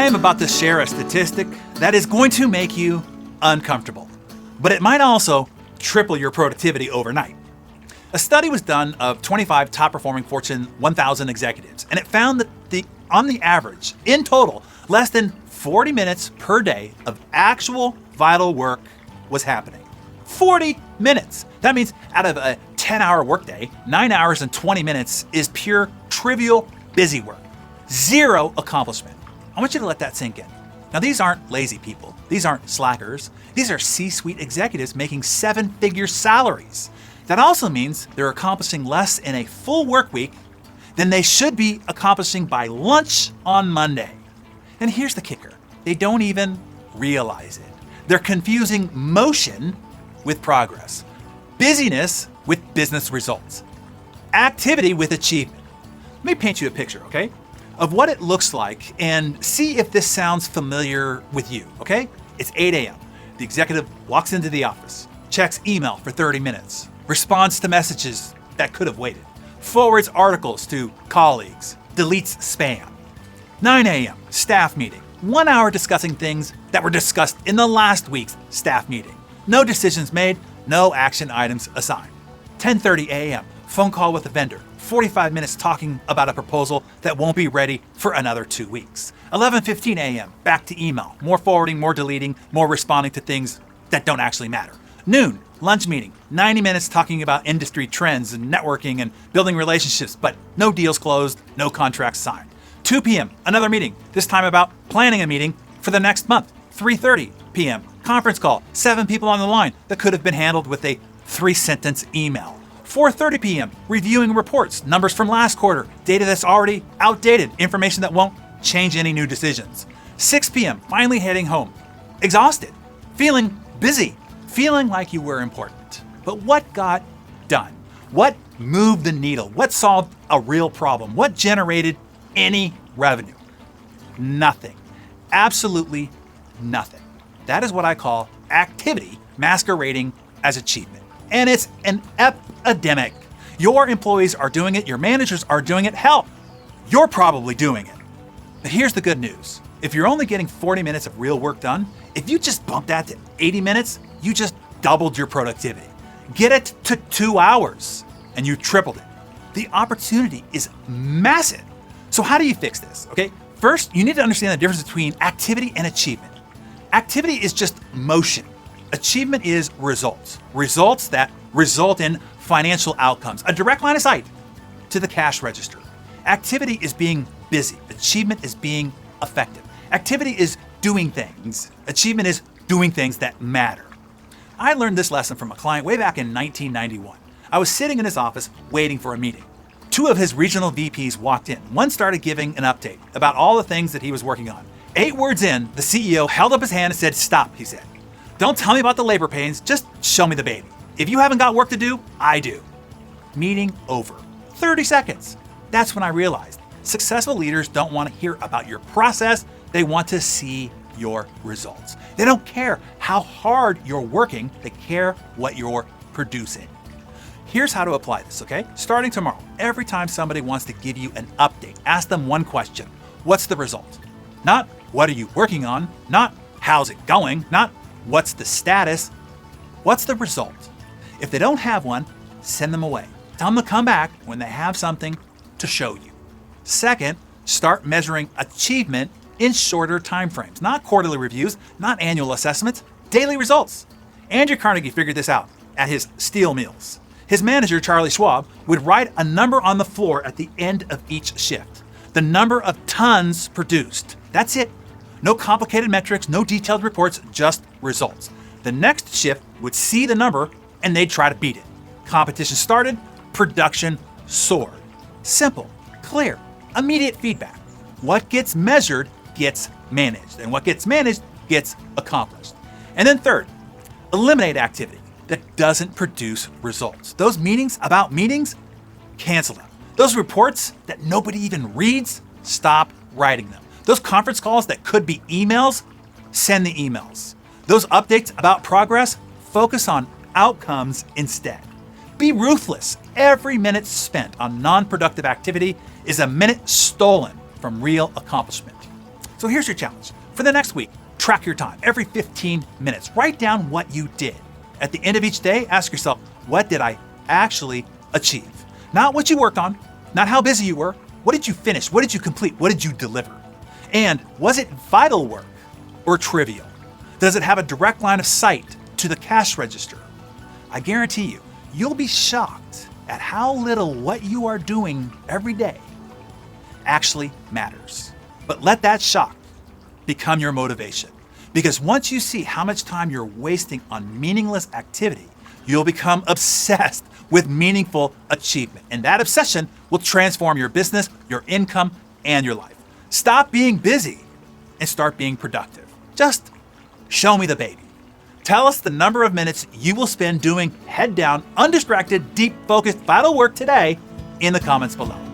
I'm about to share a statistic that is going to make you uncomfortable, but it might also triple your productivity overnight. A study was done of 25 top-performing Fortune 1000 executives, and it found that on the average, in total, less than 40 minutes per day of actual vital work was happening. 40 minutes! That means out of a 10-hour workday, 9 hours and 20 minutes is pure, trivial, busy work. Zero accomplishment. I want you to let that sink in. Now, these aren't lazy people. These aren't slackers. These are C-suite executives making 7-figure salaries. That also means they're accomplishing less in a full work week than they should be accomplishing by lunch on Monday. And here's the kicker. They don't even realize it. They're confusing motion with progress, busyness with business results, activity with achievement. Let me paint you a picture, okay, of what it looks like and see if this sounds familiar with you, okay? It's 8 a.m. The executive walks into the office, checks email for 30 minutes, responds to messages that could have waited, forwards articles to colleagues, deletes spam. 9 a.m., staff meeting. 1 hour discussing things that were discussed in the last week's staff meeting. No decisions made, no action items assigned. 10:30 a.m., phone call with a vendor. 45 minutes talking about a proposal that won't be ready for another 2 weeks. 11:15 a.m., back to email. More forwarding, more deleting, more responding to things that don't actually matter. Noon, lunch meeting. 90 minutes talking about industry trends and networking and building relationships, but no deals closed, no contracts signed. 2 p.m., another meeting, this time about planning a meeting for the next month. 3:30 p.m., conference call, 7 people on the line that could have been handled with a 3-sentence email. 4:30 p.m., reviewing reports, numbers from last quarter, data that's already outdated, information that won't change any new decisions. 6 p.m., finally heading home, exhausted, feeling busy, feeling like you were important. But what got done? What moved the needle? What solved a real problem? What generated any revenue? Nothing. Absolutely nothing. That is what I call activity masquerading as achievement. And it's an epidemic. Your employees are doing it, your managers are doing it, hell, you're probably doing it. But here's the good news. If you're only getting 40 minutes of real work done, if you just bump that to 80 minutes, you just doubled your productivity. Get it to 2 hours and you tripled it. The opportunity is massive. So how do you fix this? Okay, first, you need to understand the difference between activity and achievement. Activity is just motion. Achievement is results. Results that result in financial outcomes, a direct line of sight to the cash register. Activity is being busy. Achievement is being effective. Activity is doing things. Achievement is doing things that matter. I learned this lesson from a client way back in 1991. I was sitting in his office waiting for a meeting. 2 of his regional VPs walked in. One started giving an update about all the things that he was working on. 8 words in, the CEO held up his hand and said, "Stop," he said. "Don't tell me about the labor pains, just show me the baby. If you haven't got work to do, I do." Meeting over. 30 seconds. That's when I realized successful leaders don't want to hear about your process, they want to see your results. They don't care how hard you're working, they care what you're producing. Here's how to apply this, okay? Starting tomorrow, every time somebody wants to give you an update, ask them one question. What's the result? Not what are you working on, not how's it going, not what's the status. What's the result? If they don't have one, send them away. Tell them to come back when they have something to show you. Second, start measuring achievement in shorter time frames, not quarterly reviews, not annual assessments, daily results. Andrew Carnegie figured this out at his steel mills. His manager, Charlie Schwab, would write a number on the floor at the end of each shift. The number of tons produced. That's it. No complicated metrics, no detailed reports, just results. The next shift would see the number and they'd try to beat it. Competition started, production soared. Simple, clear, immediate feedback. What gets measured gets managed, and what gets managed gets accomplished. And then third, eliminate activity that doesn't produce results. Those meetings about meetings, cancel them. Those reports that nobody even reads, stop writing them. Those conference calls that could be emails, send the emails. Those updates about progress, focus on outcomes instead. Be ruthless. Every minute spent on non-productive activity is a minute stolen from real accomplishment. So here's your challenge. For the next week, track your time every 15 minutes. Write down what you did. At the end of each day, ask yourself, what did I actually achieve? Not what you worked on, not how busy you were. What did you finish? What did you complete? What did you deliver? And was it vital work or trivial? Does it have a direct line of sight to the cash register? I guarantee you, you'll be shocked at how little what you are doing every day actually matters. But let that shock become your motivation. Because once you see how much time you're wasting on meaningless activity, you'll become obsessed with meaningful achievement. And that obsession will transform your business, your income, and your life. Stop being busy and start being productive. Just show me the baby. Tell us the number of minutes you will spend doing head down, undistracted, deep focused, vital work today in the comments below.